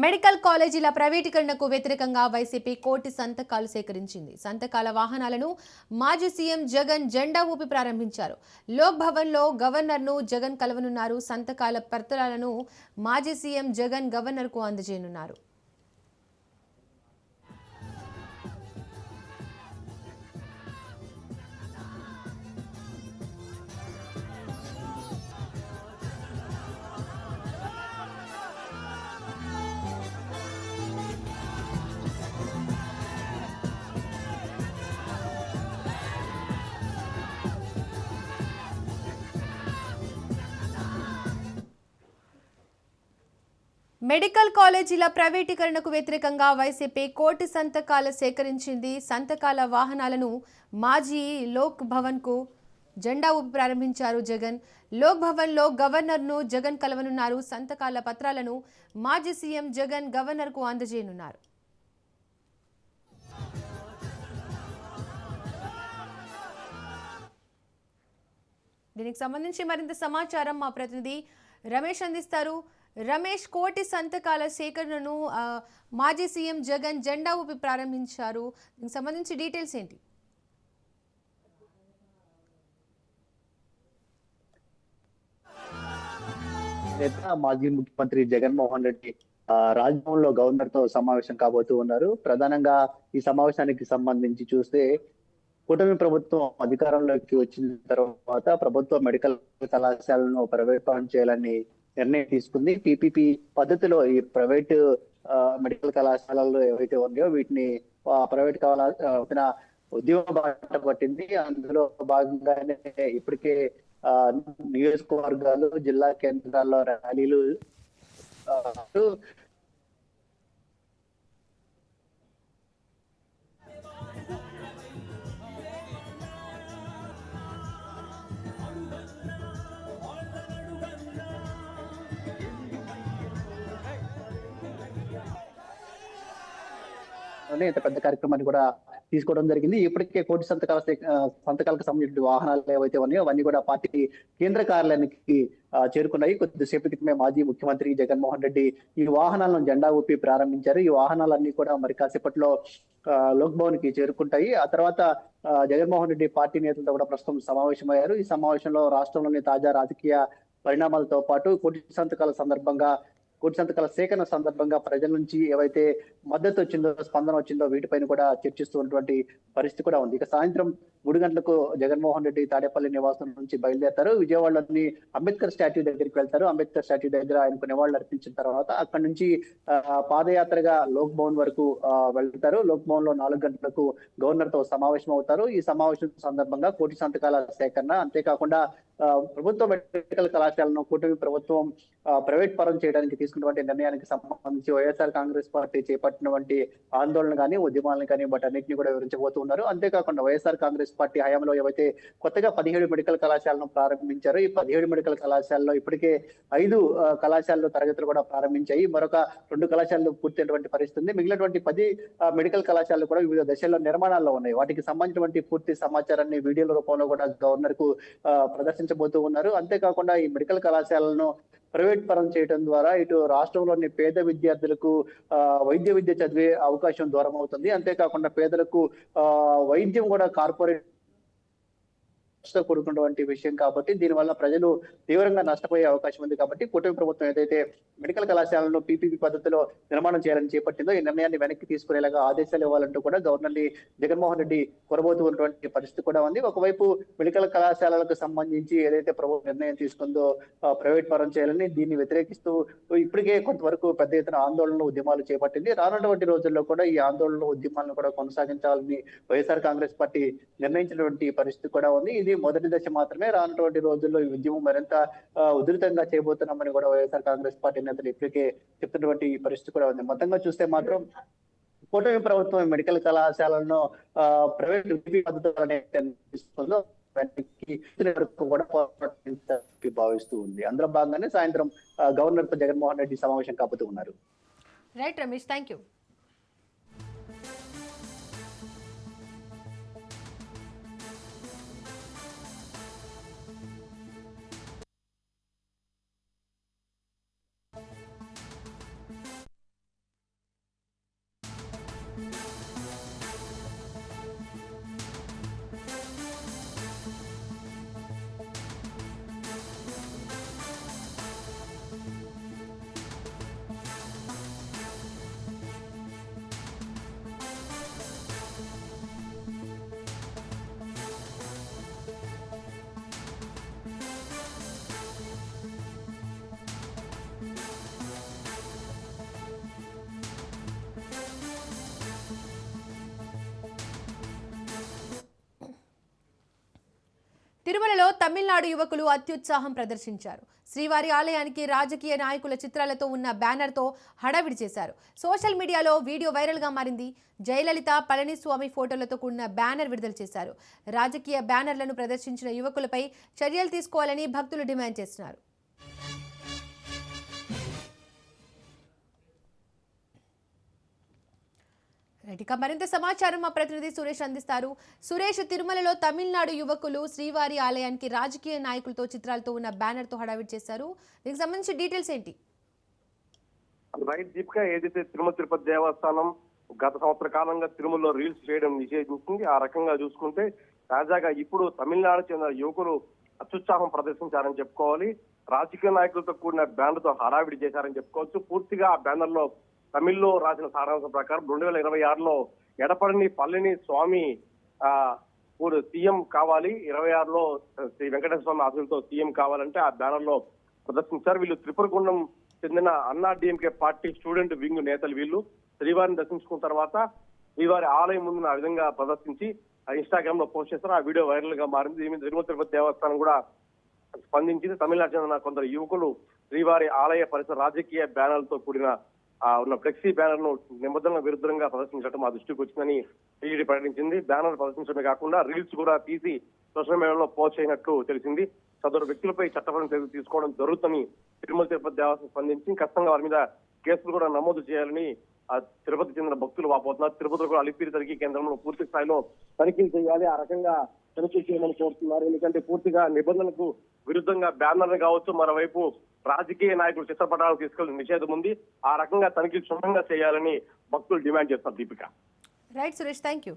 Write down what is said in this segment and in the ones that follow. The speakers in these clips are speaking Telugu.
మెడికల్ కాలేజీల ప్రైవేటీకరణకు వ్యతిరేకంగా వైసీపీ కోటి సంతకాలు సేకరించింది. సంతకాల వాహనాలను మాజీ సీఎం జగన్ జెండా ఊపి ప్రారంభించారు. లోక్ భవన్లో గవర్నర్ను జగన్ కలవనున్నారు. సంతకాల పత్రాలను మాజీ సీఎం జగన్ గవర్నర్కు అందజేయనున్నారు. మెడికల్ కాలేజీల ప్రైవేటీకరణకు వ్యతిరేకంగా వైసీపీ కోటి సంతకాలు సేకరించింది. సంతకాల వాహనాలను మాజీ లోక్ భవన్కు జెండా ఊపి ప్రారంభించారు జగన్. లోక్ భవన్లో గవర్నర్ను జగన్ కలవనున్నారు. సంతకాల పత్రాలను మాజీ సీఎం జగన్ గవర్నర్కు అందజేయనున్నారు. దీనికి సంబంధించి మరింత సమాచారం మా ప్రతినిధి రమేష్ అందిస్తారు. రమేష్, కోటి సంతకాల సేకరణను మాజీ సీఎం జగన్ జెండా ఊపి ప్రారంభించారు. దీనికి సంబంధించి డీటెయిల్స్ ఏంటి? మాజీ ముఖ్యమంత్రి జగన్మోహన్ రెడ్డి రాజ్భవన్ లో గవర్నర్ తో సమావేశం కాబోతూ ఉన్నారు. ప్రధానంగా ఈ సమావేశానికి సంబంధించి చూస్తే కూటమి ప్రభుత్వం అధికారంలోకి వచ్చిన తర్వాత ప్రభుత్వ మెడికల్ కళాశాలను ప్రైవేటీకరణ చేయాలని నిర్ణయం తీసుకుంది. పీపీపీ పద్ధతిలో ఈ ప్రైవేట్ మెడికల్ కళాశాలలు ఏవైతే ఉన్నాయో వీటిని ప్రైవేట్ కళాశాల ఉద్యమ బాట పట్టింది. అందులో భాగంగానే ఇప్పటికే నియోజకవర్గాలు, జిల్లా కేంద్రాల్లో ర్యాలీలు ఇంత పెద్ద కార్యక్రమాన్ని కూడా తీసుకోవడం జరిగింది. ఇప్పటికే కోటి సంతకాలకు సంబంధించిన వాహనాలు ఏవైతే ఉన్నాయో అవన్నీ కూడా పార్టీ కేంద్ర కార్యాలయానికి చేరుకున్నాయి. కొద్దిసేపటి క్రితమే మాజీ ముఖ్యమంత్రి జగన్మోహన్ రెడ్డి ఈ వాహనాలను జెండా ఊపి ప్రారంభించారు. ఈ వాహనాలన్నీ కూడా మరి కాసేపట్లో లోక్ భవన్ కి చేరుకుంటాయి. ఆ తర్వాత జగన్మోహన్ రెడ్డి పార్టీ నేతలతో కూడా ప్రస్తుతం సమావేశమయ్యారు. ఈ సమావేశంలో రాష్ట్రంలోని తాజా రాజకీయ పరిణామాలతో పాటు కోటి సంతకాల సేకరణ సందర్భంగా ప్రజల నుంచి ఏవైతే మద్దతు వచ్చిందో, స్పందన వచ్చిందో వీటిపైన కూడా చర్చిస్తున్నటువంటి పరిస్థితి కూడా ఉంది. ఇక సాయంత్రం 3 గంటలకు జగన్మోహన్ రెడ్డి తాడేపల్లి నివాసం నుంచి బయలుదేరతారు. విజయవాడలోని అంబేద్కర్ స్టాట్యూ దగ్గరికి వెళ్తారు. అంబేద్కర్ స్టాట్యూ దగ్గర ఆయనకు నివాళులు అర్పించిన తర్వాత అక్కడి నుంచి పాదయాత్రగా లోక్ భవన్ వరకు వెళ్తారు. లోక్ భవన్ లో 4 గంటలకు గవర్నర్ తో సమావేశం అవుతారు. ఈ సమావేశం సందర్భంగా కోటి సంతకాల సేకరణ, అంతేకాకుండా ప్రభుత్వ మెడికల్ కళాశాలను కూటమి ప్రభుత్వం ప్రైవేట్ పరం చేయడానికి తీసుకున్నటువంటి నిర్ణయానికి సంబంధించి వైఎస్ఆర్ కాంగ్రెస్ పార్టీ చేపట్టినటువంటి ఆందోళన కానీ, ఉద్యమాలను కానీ వాటన్నిటిని కూడా వివరించబోతూ ఉన్నారు. అంతేకాకుండా వైఎస్ఆర్ కాంగ్రెస్ పార్టీ హయాంలో ఏవైతే కొత్తగా 17 మెడికల్ కళాశాలను ప్రారంభించారో ఈ 17 మెడికల్ కళాశాలలో ఇప్పటికే 5 కళాశాలలో తరగతులు కూడా ప్రారంభించాయి. మరొక 2 కళాశాలలు పూర్తయినటువంటి పరిస్థితి ఉంది. మిగిలినటువంటి 10 మెడికల్ కళాశాలలు కూడా వివిధ దశల్లో నిర్మాణాల్లో ఉన్నాయి. వాటికి సంబంధించినటువంటి పూర్తి సమాచారాన్ని వీడియోల రూపంలో కూడా గవర్నర్ కు ప్రదర్శించబోతూ ఉన్నారు. అంతేకాకుండా ఈ మెడికల్ కళాశాలను ప్రైవేట్ పరం చేయడం ద్వారా ఇటు రాష్ట్రంలోని పేద విద్యార్థులకు వైద్య విద్య చదివే అవకాశం దూరం అవుతుంది. అంతేకాకుండా పేదలకు వైద్యం కూడా కార్పొరేట్ కూడుకున్నటువంటి విషయం కాబట్టి దీనివల్ల ప్రజలు తీవ్రంగా నష్టపోయే అవకాశం ఉంది. కాబట్టి కూటమి ప్రభుత్వం ఏదైతే మెడికల్ కళాశాలను పీపీపీ పద్ధతిలో నిర్మాణం చేయాలని చేపట్టిందో ఈ నిర్ణయాన్ని వెనక్కి తీసుకునేలాగా ఆదేశాలు ఇవ్వాలంటూ కూడా గవర్నర్ ని జగన్మోహన్ రెడ్డి కోరబోతున్నటువంటి పరిస్థితి కూడా ఉంది. ఒకవైపు మెడికల్ కళాశాలలకు సంబంధించి ఏదైతే ప్రభుత్వం నిర్ణయం తీసుకుందో ప్రైవేట్ పరం చేయాలని, దీన్ని వ్యతిరేకిస్తూ ఇప్పటికే కొంతవరకు పెద్ద ఎత్తున ఆందోళనలు, ఉద్యమాలు చేపట్టింది. రానున్నటువంటి రోజుల్లో కూడా ఈ ఆందోళనలు, ఉద్యమాలను కూడా కొనసాగించాలని వైఎస్ఆర్ కాంగ్రెస్ పార్టీ నిర్ణయించినటువంటి పరిస్థితి కూడా ఉంది. ఇది మొదటి దశ మాత్రమే. రానున్నటువంటి రోజుల్లో ఈ ఉద్యమం మరింత ఉధృతంగా చేయబోతున్నామని కూడా వైఎస్ఆర్ కాంగ్రెస్ పార్టీ నేతలు ఇప్పటికే చెప్తున్నటువంటి పరిస్థితి కూడా ఉంది. మొత్తంగా చూస్తే మాత్రం కూటమి ప్రభుత్వం మెడికల్ కళాశాలను ప్రైవేట్ పద్ధతుల్లో కూడా భావిస్తూ ఉంది. అందులో భాగంగానే సాయంత్రం గవర్నర్ తో జగన్మోహన్ రెడ్డి సమావేశం కాబోతూ ఉన్నారు. Right Ramesh, thank you. తిరుమలలో తమిళనాడు యువకులు అత్యుత్సాహం ప్రదర్శించారు. శ్రీవారి ఆలయానికి రాజకీయ నాయకుల చిత్రాలతో ఉన్న బ్యానర్తో హడావిడి చేశారు. సోషల్ మీడియాలో వీడియో వైరల్గా మారింది. జయలలిత, పళనిస్వామి ఫోటోలతో కూడిన బ్యానర్ విడుదల చేశారు. రాజకీయ బ్యానర్లను ప్రదర్శించిన యువకులపై చర్యలు తీసుకోవాలని భక్తులు డిమాండ్ చేస్తున్నారు. ఇక మరింత సమాచారం మా ప్రతినిధి సురేష్ అందిస్తారు. సురేష్, తిరుమలలో తమిళనాడు యువకులు శ్రీవారి ఆలయానికి రాజకీయ నాయకులతో చిత్రాలతో ఉన్న బ్యానర్ తో హడావిడి చేశారు. దీనికి సంబంధించి డీటెయిల్స్ ఏంటి? రైట్ దీపిక, ఏదైతే తిరుమల తిరుపతి దేవస్థానం గత సంవత్సర కాలంగా తిరుమలలో రీల్స్ చేయడం నిషేధించింది. ఆ రకంగా చూసుకుంటే తాజాగా ఇప్పుడు తమిళనాడు చెందిన యువకులు అత్యుత్సాహం ప్రదర్శించారని చెప్పుకోవాలి. రాజకీయ నాయకులతో కూడిన బ్యానర్ తో హడావిడి చేశారని చెప్పుకోవచ్చు. పూర్తిగా ఆ బ్యానర్ లో తమిళ్లో రాసిన సారాంశం ప్రకారం 2026లో ఎడపడిని పళనిస్వామి సీఎం కావాలి, 26లో శ్రీ వెంకటేశ్వర స్వామి ఆశీస్సులతో సీఎం కావాలంటే ఆ బ్యానర్ లో ప్రదర్శించారు. వీళ్ళు త్రిపురగుండం చెందిన అన్నాడీఎంకే పార్టీ స్టూడెంట్ వింగ్ నేతలు. వీళ్ళు శ్రీవారిని దర్శించుకున్న తర్వాత శ్రీవారి ఆలయం ముందు ఆ విధంగా ప్రదర్శించి ఇన్స్టాగ్రామ్ లో పోస్ట్ చేస్తారు. ఆ వీడియో వైరల్ గా మారింది. దీని మీద తిరుమల తిరుపతి దేవస్థానం కూడా స్పందించింది. తమిళనాడు చెందిన కొందరు యువకులు శ్రీవారి ఆలయ పరిసర రాజకీయ బ్యానర్లతో కూడిన ఉన్న ఫ్లెక్సీ బ్యానర్ ను నిబంధనల విరుద్ధంగా ప్రదర్శించడం మా దృష్టికి వచ్చిందని టీడీ ప్రకటించింది. బ్యానర్ ప్రదర్శించడమే కాకుండా రీల్స్ కూడా తీసి సోషల్ మీడియాలో పోస్ట్ చేయనట్లు తెలిసింది. సదరు వ్యక్తులపై చట్టపరమైన చర్యలు తీసుకోవడం జరుగుతుందని తిరుమల తిరుపతి దేవస్థానం స్పందించి ఖచ్చితంగా వారి మీద కేసులు కూడా నమోదు చేయాలని తిరుపతి చెందిన భక్తులు వాపోతున్నారు. తిరుపతిలో కూడా అలిపిరి తనిఖీ కేంద్రంలో పూర్తి స్థాయిలో తనిఖీలు చేయాలి, ఆ రకంగా తనిఖీ చేయమని కోరుతున్నారు. ఎందుకంటే పూర్తిగా నిబంధనలకు విరుద్ధంగా బ్యానర్ కావచ్చు, మరోవైపు రాజకీయ నాయకులు చిత్రపటాలు తీసుకెళ్లిన నిషేధం ఉంది. ఆ రకంగా తనిఖీలు క్షుణ్ణంగా చేయాలని భక్తులు డిమాండ్ చేస్తారు. Deepika. Right Suresh, thank you.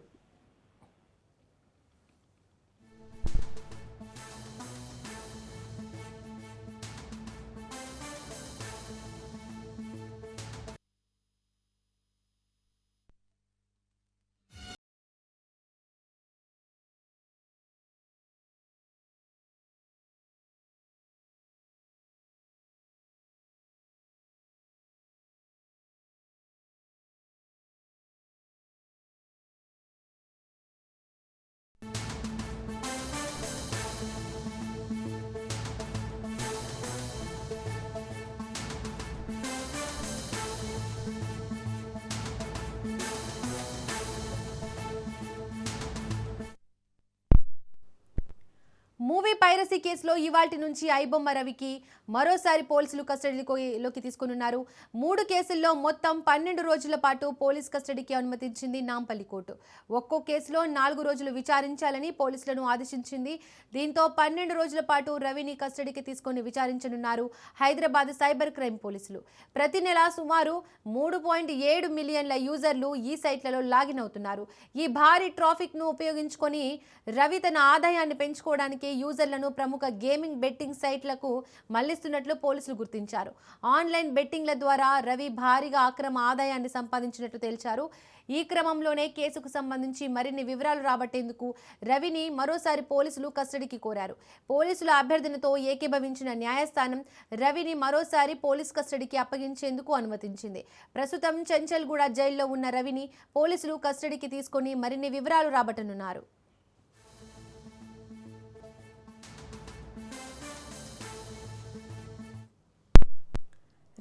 Movie piracy కేసులో ఇవాల్టి నుంచి ఐబొమ్మ రవికి మరోసారి పోలీసులు కస్టడీలోకి తీసుకున్నారు. 3 కేసుల్లో మొత్తం 12 రోజుల పాటు పోలీస్ కస్టడీకి అనుమతించింది నాంపల్లి కోర్టు. ఒక్కో కేసులో 4 రోజులు విచారించాలని పోలీసులను ఆదేశించింది. దీంతో 12 రోజుల పాటు రవిని కస్టడీకి తీసుకుని విచారించనున్నారు హైదరాబాద్ సైబర్ క్రైమ్ పోలీసులు. ప్రతి నెల సుమారు 3.7 మిలియన్ల యూజర్లు ఈ సైట్లలో లాగిన్ అవుతున్నారు. ఈ భారీ ట్రాఫిక్ ను ఉపయోగించుకొని రవి తన ఆదాయాన్ని పెంచుకోవడానికి యూజర్లను ప్రముఖ గేమింగ్ బెట్టింగ్ సైట్లకు మళ్లిస్తున్నట్లు పోలీసులు గుర్తించారు. ఆన్లైన్ బెట్టింగ్ల ద్వారా రవి భారీగా అక్రమ ఆదాయాన్ని సంపాదించినట్లు తేల్చారు. ఈ క్రమంలోనే కేసుకు సంబంధించి మరిన్ని వివరాలు రాబట్టేందుకు రవిని మరోసారి పోలీసులు కస్టడీకి కోరారు. పోలీసుల అభ్యర్థనతో ఏకీభవించిన న్యాయస్థానం రవిని మరోసారి పోలీస్ కస్టడీకి అప్పగించేందుకు అనుమతించింది. ప్రస్తుతం చెంచల్గూడ జైల్లో ఉన్న రవిని పోలీసులు కస్టడీకి తీసుకుని మరిన్ని వివరాలు రాబట్టనున్నారు.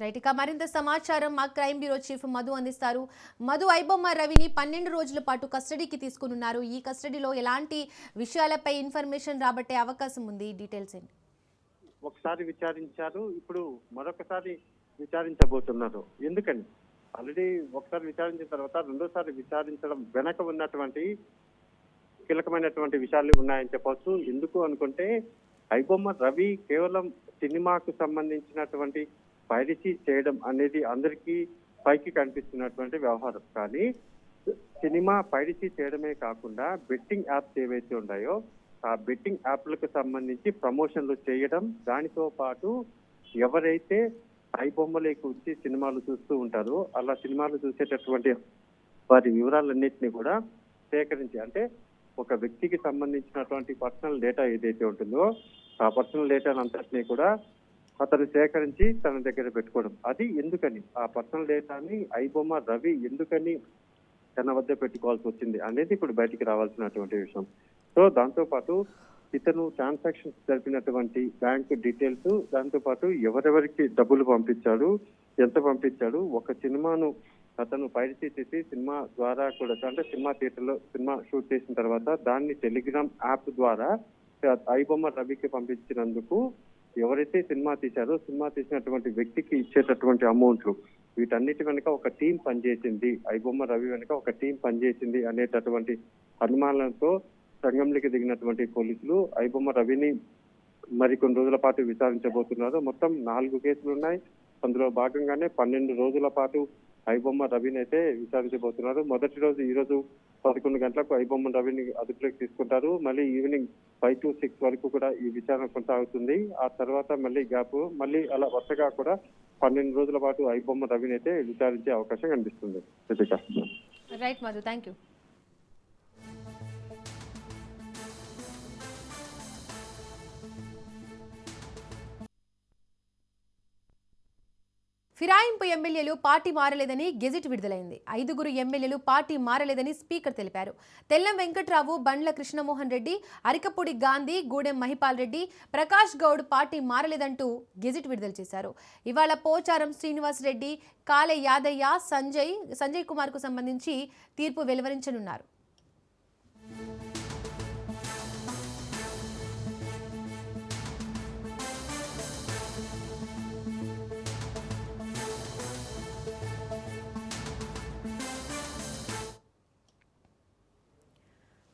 రైట్, ఇక మరింత సమాచారం మా క్రైమ్ బ్యూరో చీఫ్ మధు అందిస్తారు. మధు, ఐబొమ్మ రవిని 12 రోజుల పాటు కస్టడీకి తీసుకున్నారు. ఈ కస్టడీలో ఎలాంటి విషయాలపై ఇన్ఫర్మేషన్ రాబట్టే అవకాశం ఉంది? డీటెయిల్స్ ఏంటి? ఒకసారి విచారించారు, ఇప్పుడు మరొకసారి విచారించబోతున్నారు. ఎందుకని ఆల్రెడీ ఒకసారి విచారించిన తర్వాత రెండోసారి విచారించడం వెనక ఉన్నటువంటి కీలకమైనటువంటి విషయాలు ఉన్నాయని చెప్పవచ్చు. ఎందుకు అనుకుంటే ఐబొమ్మ రవి కేవలం సినిమాకు సంబంధించినటువంటి పైరసీ చేయడం అనేది అందరికీ పైకి కనిపిస్తున్నటువంటి వ్యవహారం. కానీ సినిమా పైరసీ చేయడమే కాకుండా బెట్టింగ్ యాప్స్ ఏవైతే ఉన్నాయో ఆ బెట్టింగ్ యాప్లకు సంబంధించి ప్రమోషన్లు చేయడం, దానితో పాటు ఎవరైతే ఐబొమ్మలోకి వచ్చి సినిమాలు చూస్తూ ఉంటారో అలా సినిమాలు చూసేటటువంటి వారి వివరాలన్నింటినీ కూడా సేకరించి, అంటే ఒక వ్యక్తికి సంబంధించినటువంటి పర్సనల్ డేటా ఏదైతే ఉంటుందో ఆ పర్సనల్ డేటాను అంతటినీ కూడా అతను సేకరించి తన దగ్గర పెట్టుకోవడం. అది ఎందుకని, ఆ పర్సనల్ డేటాని ఐబొమ్మ రవి ఎందుకని తన వద్ద పెట్టుకోవాల్సి వచ్చింది అనేది ఇప్పుడు బయటికి రావాల్సినటువంటి విషయం. సో దాంతో పాటు ఇతను ట్రాన్సాక్షన్స్ జరిపినటువంటి బ్యాంక్ డీటెయిల్స్, దాంతో పాటు ఎవరెవరికి డబ్బులు పంపించాడు, ఎంత పంపించాడు, ఒక సినిమాను అతను పైరసీ చేసి సినిమా ద్వారా కూడా, అంటే సినిమా థియేటర్ లో సినిమా షూట్ చేసిన తర్వాత దాన్ని టెలిగ్రామ్ యాప్ ద్వారా ఐబొమ్మ రవికి పంపించినందుకు ఎవరైతే సినిమా తీశారో సినిమా తీసినటువంటి వ్యక్తికి ఇచ్చేటటువంటి అమౌంట్లు, వీటన్నిటి వెనుక ఒక టీం పనిచేసింది, ఐబొమ్మ రవి వెనుక ఒక టీం పనిచేసింది అనేటటువంటి అనుమానాలతో రంగంలోకి దిగినటువంటి పోలీసులు ఐబొమ్మ రవిని మరికొన్ని రోజుల పాటు విచారించబోతున్నారు. మొత్తం 4 కేసులు ఉన్నాయి. అందులో భాగంగానే 12 రోజుల పాటు ఐబొమ్మ రవిని అయితే విచారించబోతున్నారు. మొదటి రోజు ఈ రోజు 11 గంటలకు ఐబొమ్మ రవిని అదుపులోకి తీసుకుంటారు. మళ్ళీ ఈవినింగ్ 5 to 6 వరకు కూడా ఈ విచారణ కొనసాగుతుంది. ఆ తర్వాత మళ్ళీ గ్యాప్, మళ్ళీ అలా వరుసగా కూడా 12 రోజుల పాటు ఐబొమ్మ రవిని అయితే విచారించే అవకాశం కనిపిస్తుంది. Right Madhu, thank you. ఫిరాయింపు ఎమ్మెల్యేలు పార్టీ మారలేదని గెజిట్ విడుదలైంది. 5 ఎమ్మెల్యేలు పార్టీ మారలేదని స్పీకర్ తెలిపారు. తెల్లం వెంకట్రావు, బండ్ల కృష్ణమోహన్ రెడ్డి, అరికపూడి గాంధీ, గూడెం మహిపాల్ రెడ్డి, ప్రకాష్ గౌడ్ పార్టీ మారలేదంటూ గెజిట్ విడుదల చేశారు. ఇవాళ పోచారం శ్రీనివాస్ రెడ్డి, కాలే యాదయ్య, సంజయ్ కుమార్ కు సంబంధించి తీర్పు వెలువరించనున్నారు.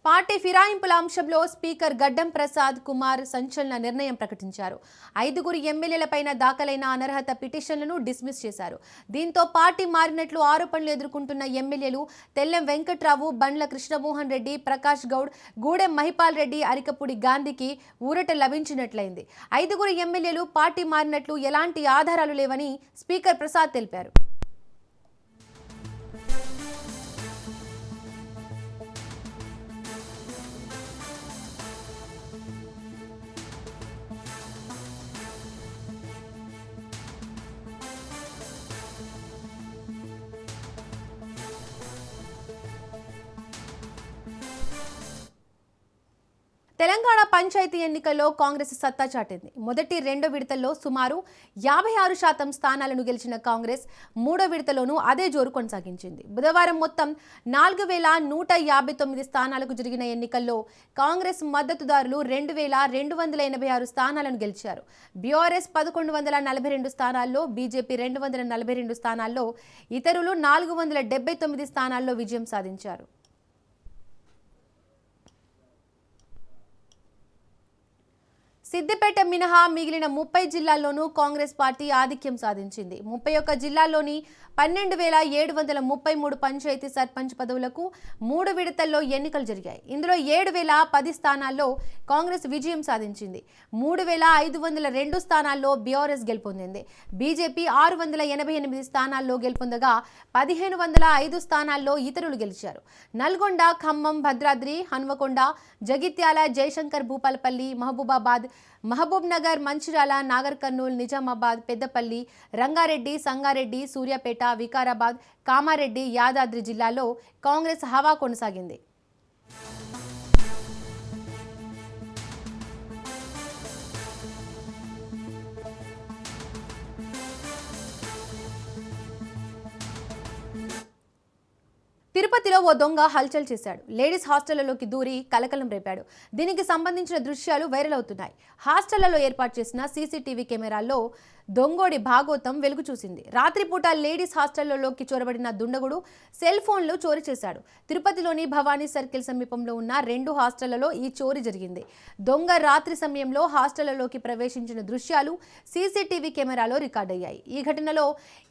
పార్టీ ఫిరాయింపుల అంశంలో స్పీకర్ గడ్డం ప్రసాద్ కుమార్ సంచలన నిర్ణయం ప్రకటించారు. 5 ఎమ్మెల్యేలపైన దాఖలైన అనర్హత పిటిషన్లను డిస్మిస్ చేశారు. దీంతో పార్టీ మారినట్లు ఆరోపణలు ఎదుర్కొంటున్న ఎమ్మెల్యేలు తెల్లం వెంకట్రావు, బండ్ల కృష్ణమోహన్ రెడ్డి, ప్రకాష్ గౌడ్, గూడెం మహిపాల్ రెడ్డి, అరికపూడి గాంధీకి ఊరట లభించినట్లయింది. 5 ఎమ్మెల్యేలు పార్టీ మారినట్లు ఎలాంటి ఆధారాలు లేవని స్పీకర్ ప్రసాద్ తెలిపారు. తెలంగాణ పంచాయతీ ఎన్నికల్లో కాంగ్రెస్ సత్తా చాటింది. మొదటి 2 విడతల్లో సుమారు 56% స్థానాలను గెలిచిన కాంగ్రెస్ 3వ విడతలోనూ అదే జోరు కొనసాగించింది. బుధవారం మొత్తం 4159 స్థానాలకు జరిగిన ఎన్నికల్లో కాంగ్రెస్ మద్దతుదారులు 2286 స్థానాలను గెలిచారు. బీఆర్ఎస్ 1142 స్థానాల్లో, బీజేపీ 242 స్థానాల్లో, ఇతరులు 479 స్థానాల్లో విజయం సాధించారు. సిద్దిపేట మినహా మిగిలిన 30 జిల్లాల్లోనూ కాంగ్రెస్ పార్టీ ఆధిక్యం సాధించింది. 31 జిల్లాల్లోని 12,733 పంచాయతీ సర్పంచ్ పదవులకు 3 విడతల్లో ఎన్నికలు జరిగాయి. ఇందులో 7,010 స్థానాల్లో కాంగ్రెస్ విజయం సాధించింది. 3,502 స్థానాల్లో బీఆర్ఎస్ గెలుపొందింది. బీజేపీ 688 స్థానాల్లో గెలుపొందగా 1,505 స్థానాల్లో ఇతరులు గెలిచారు. నల్గొండ, ఖమ్మం, భద్రాద్రి, హన్మకొండ, జగిత్యాల, జయశంకర్ భూపాలపల్లి, మహబూబాబాద్, మహబూబ్ నగర్, మంచిర్యాల, నాగర్ కర్నూల్, నిజామాబాద్, పెద్దపల్లి, రంగారెడ్డి, సంగారెడ్డి, సూర్యాపేట, వికారాబాద్, కామారెడ్డి, యాదాద్రి జిల్లాలో కాంగ్రెస్ హవా కొనసాగింది. తిరుపతిలో ఓ దొంగ హల్చల్ చేశాడు. లేడీస్ హాస్టళ్లలోకి దూరి కలకలం రేపాడు. దీనికి సంబంధించిన దృశ్యాలు వైరల్ అవుతున్నాయి. హాస్టళ్లలో ఏర్పాటు చేసిన సీసీటీవీ కెమెరాల్లో దొంగోడి భాగోతం వెలుగు చూసింది. రాత్రిపూట లేడీస్ హాస్టళ్లలోకి చొరబడిన దుండగుడు సెల్ ఫోన్లు చోరీ చేశాడు. తిరుపతిలోని భవానీ సర్కిల్ సమీపంలో ఉన్న 2 హాస్టళ్లలో ఈ చోరీ జరిగింది. దొంగ రాత్రి సమయంలో హాస్టళ్లలోకి ప్రవేశించిన దృశ్యాలు సీసీటీవీ కెమెరాలో రికార్డయ్యాయి. ఈ ఘటనలో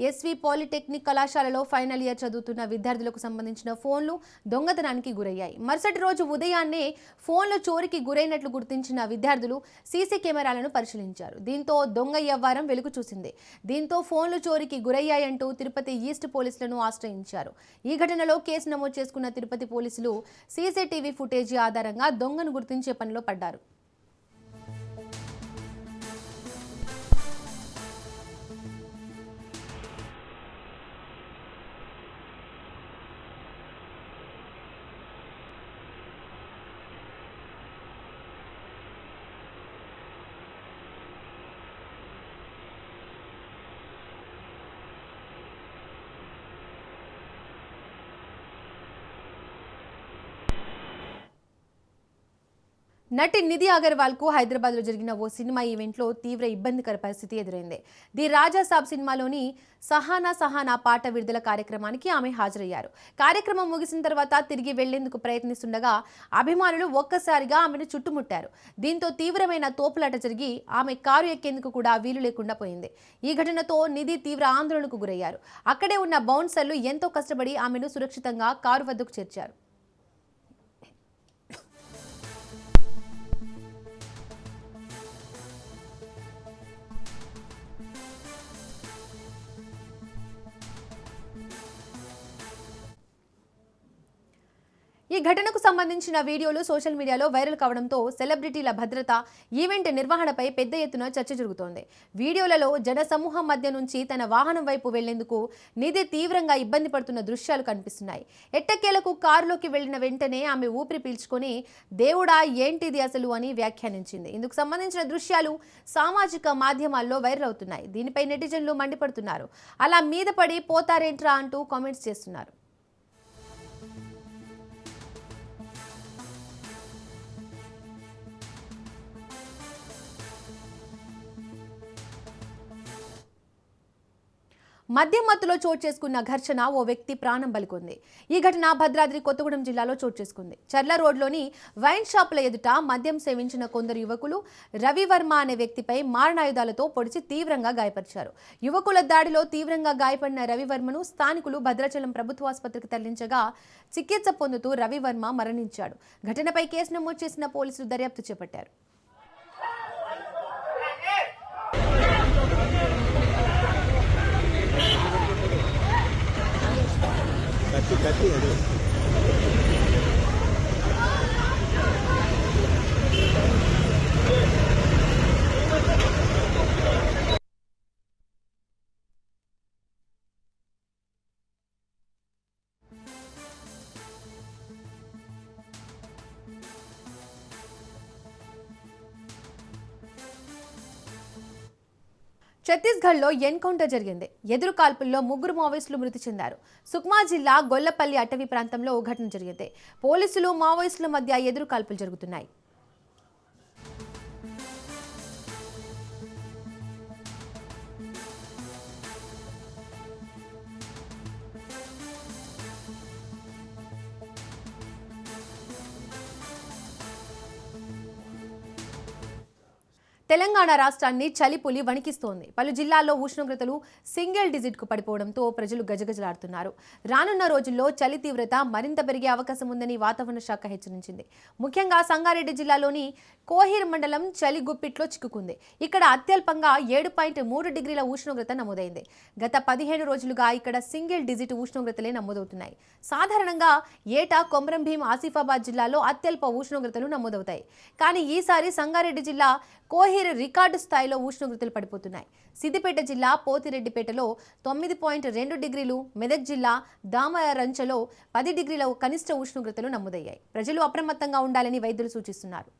ఎస్వి పాలిటెక్నిక్ కళాశాలలో ఫైనల్ ఇయర్ చదువుతున్న విద్యార్థులకు సంబంధించిన ఫోన్లు దొంగతనానికి గురయ్యాయి. మరుసటి రోజు ఉదయాన్నే ఫోన్లు చోరీకి గురైనట్లు గుర్తించిన విద్యార్థులు సీసీ కెమెరాలను పరిశీలించారు. దీంతో దొంగ వ్యవహారం వెలుగు చూసింది. దీంతో ఫోన్లు చోరీకి గురయ్యాయంటూ తిరుపతి ఈస్ట్ పోలీసులను ఆశ్రయించారు. ఈ ఘటనలో కేసు నమోదు చేసుకున్న తిరుపతి పోలీసులు సీసీటీవీ ఫుటేజీ ఆధారంగా దొంగను గుర్తించే పనిలో పడ్డారు. నటి నిధి అగర్వాల్ కు హైదరాబాద్ లో జరిగిన ఓ సినిమా ఈవెంట్ లో తీవ్ర ఇబ్బందికర పరిస్థితి ఎదురైంది. ది రాజా సాబ్ సినిమాలోని సహానా పాట విడుదల కార్యక్రమానికి ఆమె హాజరయ్యారు. కార్యక్రమం ముగిసిన తర్వాత తిరిగి వెళ్లేందుకు ప్రయత్నిస్తుండగా అభిమానులు ఒక్కసారిగా ఆమెను చుట్టుముట్టారు. దీంతో తీవ్రమైన తోపులాట జరిగి ఆమె కారు ఎక్కేందుకు కూడా వీలు లేకుండా పోయింది. ఈ ఘటనతో నిధి తీవ్ర ఆందోళనకు గురయ్యారు. అక్కడే ఉన్న బౌన్సర్లు ఎంతో కష్టపడి ఆమెను సురక్షితంగా కారు వద్దకు చేర్చారు. ఈ ఘటనకు సంబంధించిన వీడియోలు సోషల్ మీడియాలో వైరల్ కావడంతో సెలబ్రిటీల భద్రత, ఈవెంట్ నిర్వహణపై పెద్ద ఎత్తున చర్చ జరుగుతోంది. వీడియోలలో జన సమూహం మధ్య నుంచి తన వాహనం వైపు వెళ్లేందుకు నిధి తీవ్రంగా ఇబ్బంది పడుతున్న దృశ్యాలు కనిపిస్తున్నాయి. ఎట్టకేలకు కారులోకి వెళ్లిన వెంటనే ఆమె ఊపిరి పీల్చుకొని దేవుడా ఏంటిది అసలు అని వ్యాఖ్యానించింది. ఇందుకు సంబంధించిన దృశ్యాలు సామాజిక మాధ్యమాల్లో వైరల్ అవుతున్నాయి. దీనిపై నెటిజన్లు మండిపడుతున్నారు. అలా మీద పడి పోతారేంట్రా అంటూ కామెంట్స్ చేస్తున్నారు. మద్యం మత్తులో చోటు చేసుకున్న ఘర్షణ ఓ వ్యక్తి ప్రాణం బలికొంది. ఈ ఘటన భద్రాద్రి కొత్తగూడెం జిల్లాలో చోటు చేసుకుంది. చర్ల రోడ్లోని వైన్ షాపుల ఎదుట మద్యం సేవించిన కొందరు యువకులు రవివర్మ అనే వ్యక్తిపై మారణాయుధాలతో పొడిచి తీవ్రంగా గాయపరిచారు. యువకుల దాడిలో తీవ్రంగా గాయపడిన రవివర్మను స్థానికులు భద్రాచలం ప్రభుత్వ ఆసుపత్రికి తరలించగా చికిత్స పొందుతూ రవివర్మ మరణించాడు. ఘటనపై కేసు నమోదు చేసిన పోలీసులు దర్యాప్తు చేపట్టారు. ఛత్తీస్గఢ్లో ఎన్కౌంటర్ జరిగింది. ఎదురు కాల్పుల్లో 3 మావోయిస్టులు మృతి చెందారు. సుక్మా జిల్లా గొల్లపల్లి అటవీ ప్రాంతంలో ఓ ఘటన జరిగింది. పోలీసులు మావోయిస్టుల మధ్య ఎదురు కాల్పులు జరుగుతున్నాయి. తెలంగాణ రాష్ట్రాన్ని చలిపులి వణికిస్తోంది. పలు జిల్లాల్లో ఉష్ణోగ్రతలు సింగిల్ డిజిట్కు పడిపోవడంతో ప్రజలు గజగజలాడుతున్నారు. రానున్న రోజుల్లో చలి తీవ్రత మరింత పెరిగే అవకాశం ఉందని వాతావరణ శాఖ హెచ్చరించింది. ముఖ్యంగా సంగారెడ్డి జిల్లాలోని కోహిర్ మండలం చలి గుప్పిట్లో చిక్కుకుంది. ఇక్కడ అత్యల్పంగా 7.3 డిగ్రీల ఉష్ణోగ్రత నమోదైంది. గత 15 రోజులుగా ఇక్కడ సింగిల్ డిజిట్ ఉష్ణోగ్రతలే నమోదవుతున్నాయి. సాధారణంగా ఏటా కొమరంభీం, ఆసిఫాబాద్ జిల్లాలో అత్యల్ప ఉష్ణోగ్రతలు నమోదవుతాయి. కానీ ఈసారి సంగారెడ్డి జిల్లా కోహిర్ రికార్డు స్థాయిలో ఉష్ణోగ్రతలు పడిపోతున్నాయి. సిద్దిపేట జిల్లా పోతిరెడ్డిపేటలో 9.2 డిగ్రీలు, మెదక్ జిల్లా దామరంచలో 10 డిగ్రీల కనిష్ట ఉష్ణోగ్రతలు నమోదయ్యాయి. ప్రజలు అప్రమత్తంగా ఉండాలని వైద్యులు సూచిస్తున్నారు.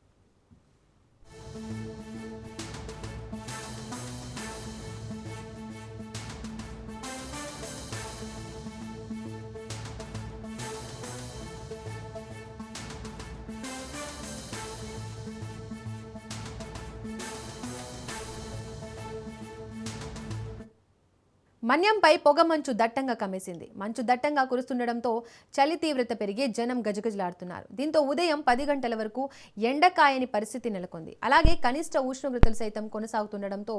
మన్యంపై పొగమంచు దట్టంగా కమ్మేసింది. మంచు దట్టంగా కురుస్తుండటంతో చలి తీవ్రత పెరిగి జనం గజగజలాడుతున్నారు. దీంతో ఉదయం 10 గంటల వరకు ఎండకాయని పరిస్థితి నెలకొంది. అలాగే కనిష్ట ఉష్ణోగ్రతలు సైతం కొనసాగుతుండటంతో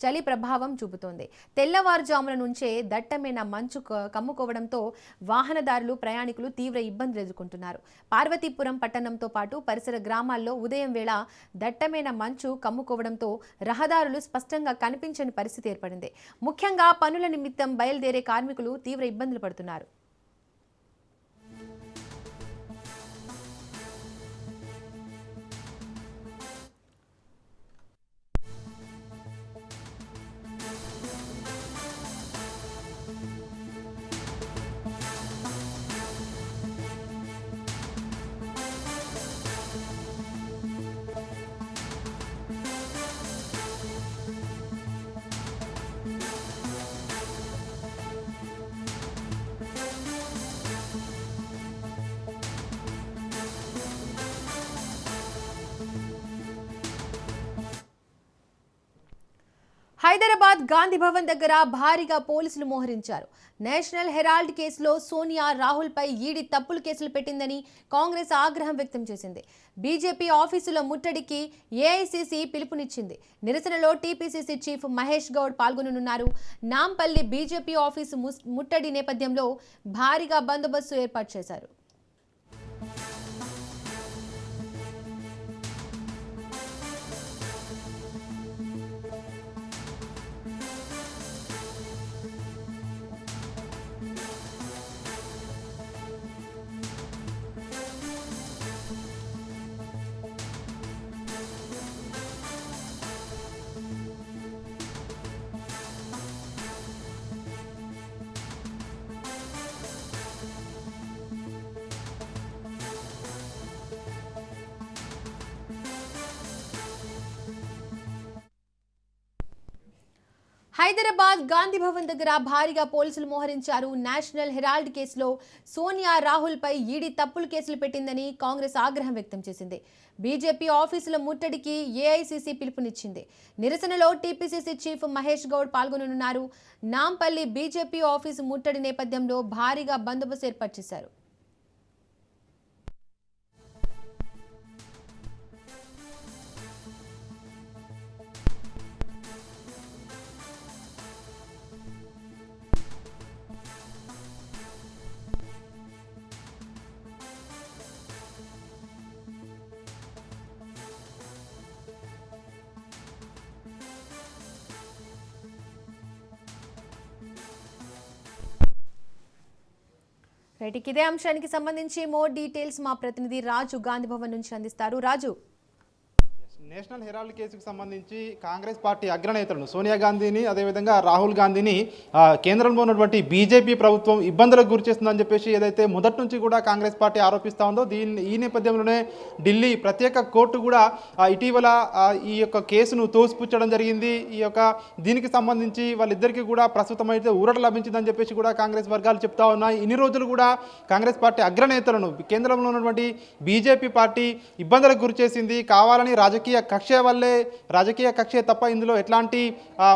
చలి ప్రభావం చూపుతోంది. తెల్లవారుజాముల నుంచే దట్టమైన మంచు కమ్ముకోవడంతో వాహనదారులు, ప్రయాణికులు తీవ్ర ఇబ్బందులు ఎదుర్కొంటున్నారు. పార్వతీపురం పట్టణంతో పాటు పరిసర గ్రామాల్లో ఉదయం వేళ దట్టమైన మంచు కమ్ముకోవడంతో రహదారులు స్పష్టంగా కనిపించని పరిస్థితి ఏర్పడింది. ముఖ్యంగా పనుల నిమిత్తం బయలుదేరే కార్మికులు తీవ్ర ఇబ్బందులు పడుతున్నారు. హైదరాబాద్ గాంధీ భవన్ దగ్గర భారీగా పోలీసులు మోహరించారు. నేషనల్ హెరాల్డ్ కేసులో సోనియా రాహుల్ పై ఈడీ తప్పులు కేసులు పెట్టిందని కాంగ్రెస్ ఆగ్రహం వ్యక్తం చేసింది. బీజేపీ ఆఫీసుల ముట్టడికి ఏఐసీసీ పిలుపునిచ్చింది. నిరసనలో టీపీసీసీ చీఫ్ మహేష్ గౌడ్ పాల్గొననున్నారు. నాంపల్లి బీజేపీ ఆఫీసు ముట్టడి నేపథ్యంలో భారీగా బందోబస్తు ఏర్పాటు చేశారు. హైదరాబాద్ గాంధీ భవన్ దగ్గర భారీగా పోలీసులు మోహరించారు. నేషనల్ హెరాల్డ్ కేసులో సోనియా రాహుల్ పై ఈడీ తప్పులు కేసులు పెట్టిందని కాంగ్రెస్ ఆగ్రహం వ్యక్తం చేసింది. బీజేపీ ఆఫీసుల ముట్టడికి ఏఐసీసీ పిలుపునిచ్చింది. నిరసనలో టీపీసీసీ చీఫ్ మహేష్ గౌడ్ పాల్గొననున్నారు. నాంపల్లి బీజేపీ ఆఫీసు ముట్టడి నేపథ్యంలో భారీగా బందోబస్తు ఏర్పాటు చేశారు. రైట్, ఇదే అంశానికి సంబంధించి మోర్ డీటెయిల్స్ మా ప్రతినిధి రాజు గాంధీ భవన్ నుంచి అందిస్తారు. రాజు, నేషనల్ హెరాల్డ్ కేసుకు సంబంధించి కాంగ్రెస్ పార్టీ అగ్రనేతలను సోనియా గాంధీని అదేవిధంగా రాహుల్ గాంధీని కేంద్రంలో ఉన్నటువంటి బీజేపీ ప్రభుత్వం ఇబ్బందులకు గురిచేస్తుందని చెప్పేసి ఏదైతే మొదటి నుంచి కూడా కాంగ్రెస్ పార్టీ ఆరోపిస్తూ ఉందో ఈ నేపథ్యంలోనే ఢిల్లీ ప్రత్యేక కోర్టు కూడా ఇటీవల ఈ యొక్క కేసును తోసిపుచ్చడం జరిగింది. దీనికి సంబంధించి వాళ్ళిద్దరికీ కూడా ప్రస్తుతం అయితే ఊరట లభించిందని చెప్పేసి కూడా కాంగ్రెస్ వర్గాలు చెప్తా ఉన్నాయి. ఇన్ని రోజులు కూడా కాంగ్రెస్ పార్టీ అగ్రనేతలను కేంద్రంలో ఉన్నటువంటి బీజేపీ పార్టీ ఇబ్బందులకు గురిచేసింది. కావాలని రాజకీయ కక్షే తప్ప ఇందులో ఎట్లాంటి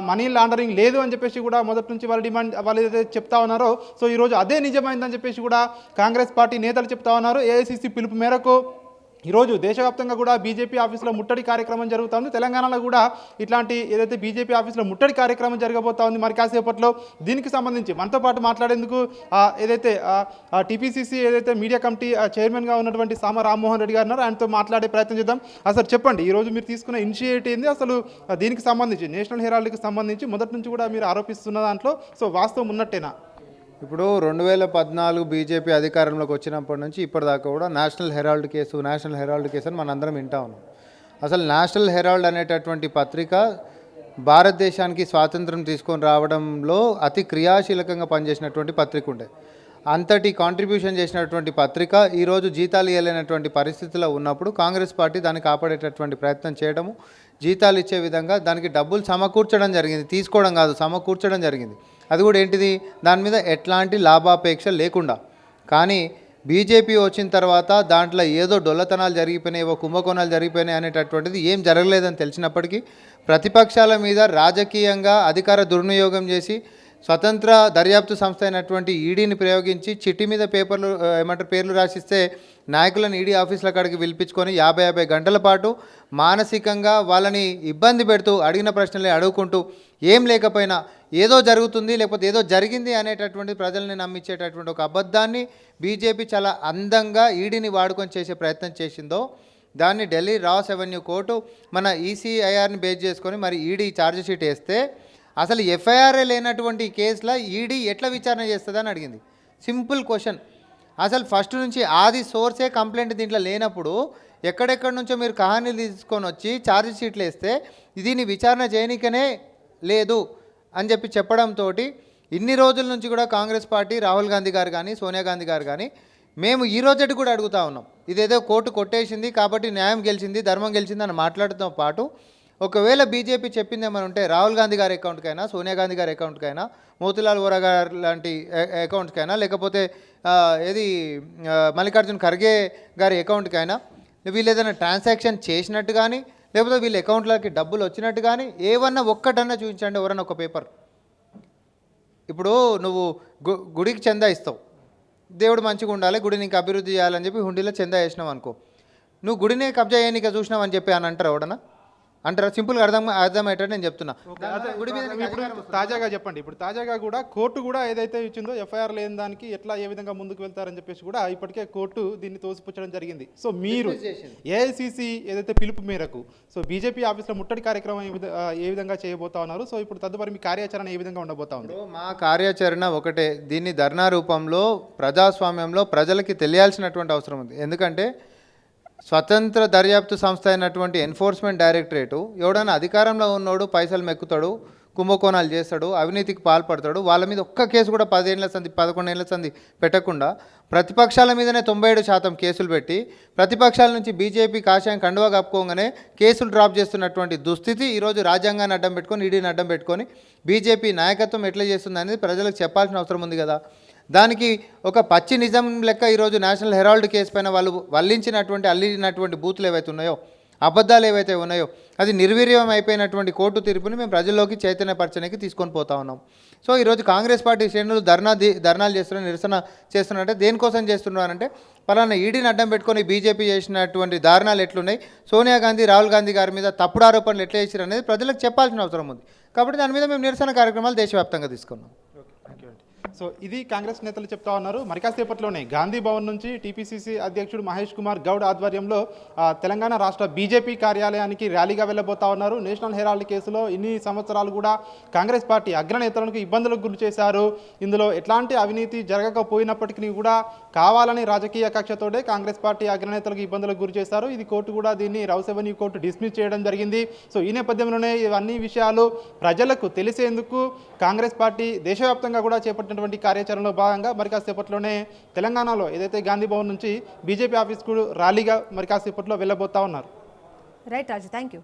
మనీ లాండరింగ్ లేదు అని చెప్పేసి కూడా మొదటి నుంచి వాళ్ళు ఏదైతే చెప్తా ఉన్నారో, సో ఈరోజు అదే నిజమైందని చెప్పేసి కూడా కాంగ్రెస్ పార్టీ నేతలు చెప్తా ఉన్నారు. ఏఐసీసీ పిలుపు మేరకు ఈరోజు దేశవ్యాప్తంగా కూడా బీజేపీ ఆఫీసులో ముట్టడి కార్యక్రమం జరుగుతుంది. తెలంగాణలో కూడా ఇట్లాంటి ఏదైతే బీజేపీ ఆఫీసులో ముట్టడి కార్యక్రమం జరగబోతా ఉంది మరి కాసేపట్లో. దీనికి సంబంధించి మనతో పాటు మాట్లాడేందుకు ఏదైతే టీపీసీసీ ఏదైతే మీడియా కమిటీ చైర్మన్గా ఉన్నటువంటి సామ రామ్మోహన్ రెడ్డి గారు ఉన్నారో ఆయనతో మాట్లాడే ప్రయత్నం చేద్దాం. అసలు చెప్పండి, ఈరోజు మీరు తీసుకున్న ఇనిషియేటివ్ ఏంది, అసలు దీనికి సంబంధించి నేషనల్ హెరాల్డ్కి సంబంధించి మొదటి నుంచి కూడా మీరు ఆరోపిస్తున్న దాంట్లో సో వాస్తవం ఉన్నట్టేనా? ఇప్పుడు 2014 బీజేపీ అధికారంలోకి వచ్చినప్పటి నుంచి ఇప్పటిదాకా కూడా నేషనల్ హెరాల్డ్ కేసు అని మనందరం వింటా ఉన్నాం. అసలు నేషనల్ హెరాల్డ్ అనేటటువంటి పత్రిక భారతదేశానికి స్వాతంత్రం తీసుకొని రావడంలో అతి క్రియాశీలకంగా పనిచేసినటువంటి పత్రిక ఉండే. అంతటి కాంట్రిబ్యూషన్ చేసినటువంటి పత్రిక ఈరోజు జీతాలు ఇవ్వలేనటువంటి పరిస్థితిలో ఉన్నప్పుడు కాంగ్రెస్ పార్టీ దాన్ని కాపాడేటటువంటి ప్రయత్నం చేయడము, జీతాలు ఇచ్చే విధంగా దానికి డబ్బులు సమకూర్చడం జరిగింది. తీసుకోవడం కాదు, సమకూర్చడం జరిగింది. అది కూడా ఏంటిది, దాని మీద ఎట్లాంటి లాభాపేక్ష లేకుండా. కానీ బీజేపీ వచ్చిన తర్వాత దాంట్లో ఏదో డొల్లతనాలు జరిగిపోయినాయి, ఏవో కుంభకోణాలు జరిగిపోయినాయి అనేటటువంటిది ఏం జరగలేదని తెలిసినప్పటికీ ప్రతిపక్షాల మీద రాజకీయంగా అధికార దుర్వినియోగం చేసి స్వతంత్ర దర్యాప్తు సంస్థ అయినటువంటి ఈడీని ప్రయోగించి చిట్టి మీద పేర్లు రాసిస్తే నాయకులను ఈడీ ఆఫీసుల కాడికి పిలిపించుకొని 50 గంటల పాటు మానసికంగా వాళ్ళని ఇబ్బంది పెడుతూ అడిగిన ప్రశ్నలే అడుగుకుంటూ ఏం లేకపోయినా ఏదో జరుగుతుంది లేకపోతే ఏదో జరిగింది అనేటటువంటి ప్రజల్ని నమ్మించేటటువంటి ఒక అబద్ధాన్ని బీజేపీ చాలా అందంగా ఈడీని వాడుకొని చేసే ప్రయత్నం చేసిందో దాన్ని ఢిల్లీ రాస్ అవెన్యూ కోర్టు మన ఈసీఐఆర్ని బేస్ చేసుకొని మరి ఈడీ ఛార్జ్ షీట్ వేస్తే అసలు ఎఫ్ఐఆర్ఏ లేనటువంటి కేసులో ఈడీ ఎట్లా విచారణ చేస్తుందని అడిగింది. Simple question. అసలు ఫస్ట్ నుంచి ఆది సోర్సే కంప్లైంట్ దీంట్లో లేనప్పుడు ఎక్కడెక్కడి నుంచో మీరు కహానీలు తీసుకొని వచ్చి ఛార్జ్ షీట్లు వేస్తే దీన్ని విచారణ చేయనికనే లేదు అని చెప్పడంతో ఇన్ని రోజుల నుంచి కూడా కాంగ్రెస్ పార్టీ రాహుల్ గాంధీ గారు కానీ సోనియా గాంధీ గారు కానీ మేము ఈ రోజటి కూడా అడుగుతూ ఉన్నాం, ఇదేదో కోర్టు కొట్టేసింది కాబట్టి న్యాయం గెలిచింది, ధర్మం గెలిచింది అని మాట్లాడుతూ పాటు ఒకవేళ బీజేపీ చెప్పిందేమని ఉంటే రాహుల్ గాంధీ గారి అకౌంట్కైనా సోనియా గాంధీ గారి అకౌంట్కైనా మోతీలాల్ వోరా గారు లాంటి అకౌంట్కైనా లేకపోతే మల్లికార్జున్ ఖర్గే గారి అకౌంట్కైనా వీళ్ళు ఏదైనా ట్రాన్సాక్షన్ చేసినట్టు కానీ లేకపోతే వీళ్ళ అకౌంట్లోకి డబ్బులు వచ్చినట్టు కానీ ఏమన్నా ఒక్కటన్నా చూపించండి ఎవరన్నా ఒక పేపర్. ఇప్పుడు నువ్వు గుడికి చందా ఇస్తావు, దేవుడు మంచిగా ఉండాలి, గుడిని ఇంకా అభివృద్ధి చేయాలని చెప్పి హుండీలో చందా వేసినావు అనుకో, నువ్వు గుడినే కబ్జా చేయనీక చూసినావు అని చెప్పి అని అంటారు ఎవడన్నా? అంటారా? సింపుల్గా అర్థమయ్యేటట్టు నేను చెప్తున్నా. గుడి మీద నీకు ఇప్పుడు అధికారం వస్తుందా? తాజాగా చెప్పండి, ఇప్పుడు తాజాగా కూడా కోర్టు కూడా ఏదైతే ఇచ్చిందో ఎఫ్ఐఆర్ లేని దానికి ఎట్లా ఏ విధంగా ముందుకు వెళ్తారని చెప్పేసి కూడా ఇప్పటికే కోర్టు దీన్ని తోసిపుచ్చడం జరిగింది. సో మీరు ఏఐసిసి ఏదైతే పిలుపు మేరకు సో బీజేపీ ఆఫీస్లో ముట్టడి కార్యక్రమం ఏ విధంగా చేయబోతా ఉన్నారు? సో ఇప్పుడు తదుపరి మీ కార్యాచరణ ఏ విధంగా ఉండబోతా ఉంది? మా కార్యాచరణ ఒకటే, దీన్ని ధర్నా రూపంలో ప్రజాస్వామ్యంలో ప్రజలకి తెలియాల్సినటువంటి అవసరం ఉంది. ఎందుకంటే స్వతంత్ర దర్యాప్తు సంస్థ అయినటువంటి ఎన్ఫోర్స్మెంట్ డైరెక్టరేటు ఎవడైనా అధికారంలో ఉన్నోడు పైసలు మెక్కుతాడు, కుంభకోణాలు చేస్తాడు, అవినీతికి పాల్పడతాడు, వాళ్ళ మీద ఒక్క కేసు కూడా 10 ఏళ్ల సంది 11 ఏళ్ల సంది పెట్టకుండా ప్రతిపక్షాల మీదనే 97% కేసులు పెట్టి ప్రతిపక్షాల నుంచి బీజేపీ కాషాయం కండువా కప్పుకోగానే కేసులు డ్రాప్ చేస్తున్నటువంటి దుస్థితి ఈరోజు రాజ్యాంగాన్ని అడ్డం పెట్టుకొని ఈడీని అడ్డం పెట్టుకొని బీజేపీ నాయకత్వం ఎట్లా చేస్తుంది అనేది ప్రజలకు చెప్పాల్సిన అవసరం ఉంది కదా. దానికి ఒక పచ్చి నిజం లెక్క ఈరోజు నేషనల్ హెరాల్డ్ కేసు పైన వాళ్ళు అల్లినటువంటి బూతులు ఏవైతే ఉన్నాయో, అబద్ధాలు ఏవైతే ఉన్నాయో, అది నిర్వీర్యం అయిపోయినటువంటి కోర్టు తీర్పుని మేము ప్రజల్లోకి చైతన్యపరచడానికి తీసుకొని పోతా ఉన్నాం. సో ఈరోజు కాంగ్రెస్ పార్టీ శ్రేణులు ధర్నాలు చేస్తున్నారు, నిరసన చేస్తున్నారంటే దేనికోసం చేస్తున్నారంటే పలానా ఈడీని అడ్డం పెట్టుకొని బీజేపీ చేసినటువంటి దారుణాలు ఎట్లున్నాయి, సోనియా గాంధీ రాహుల్ గాంధీ గారి మీద తప్పుడు ఆరోపణలు ఎట్లా చేశారు అనేది ప్రజలకు చెప్పాల్సిన అవసరం ఉంది. కాబట్టి దాని మీద మేము నిరసన కార్యక్రమాలు దేశవ్యాప్తంగా తీసుకున్నాం. థ్యాంక్ యూ అండి. సో ఇది కాంగ్రెస్ నేతలు చెప్తా ఉన్నారు. మరి కాసేపట్లోనే గాంధీ భవన్ నుంచి టీపీసీసీ అధ్యక్షుడు మహేష్ కుమార్ గౌడ్ ఆధ్వర్యంలో తెలంగాణ రాష్ట్ర బీజేపీ కార్యాలయానికి ర్యాలీగా వెళ్ళబోతా ఉన్నారు. నేషనల్ హెరాల్డ్ కేసులో ఇన్ని సంవత్సరాలు కూడా కాంగ్రెస్ పార్టీ అగ్రనేతలకు ఇబ్బందులకు గురి చేశారు. ఇందులో ఎట్లాంటి అవినీతి జరగకపోయినప్పటికీ కూడా కావాలని రాజకీయ కక్షతోటే కాంగ్రెస్ పార్టీ అగ్రనేతలకు ఇబ్బందులకు గురి చేశారు. ఇది కోర్టు కూడా దీన్ని రౌస్ అవెన్యూ కోర్టు డిస్మిస్ చేయడం జరిగింది. సో ఈ నేపథ్యంలోనే ఇవన్నీ విషయాలు ప్రజలకు తెలిసేందుకు కాంగ్రెస్ పార్టీ దేశవ్యాప్తంగా కూడా చేపట్టినటువంటి కార్యాచరణలో భాగంగా మరి కాసేపట్లోనే తెలంగాణలో ఏదైతే గాంధీ భవన్ నుంచి బీజేపీ ఆఫీస్కు ర్యాలీగా మరి కాసేపట్లో వెళ్ళబోతా ఉన్నారు. Right Raju, thank you.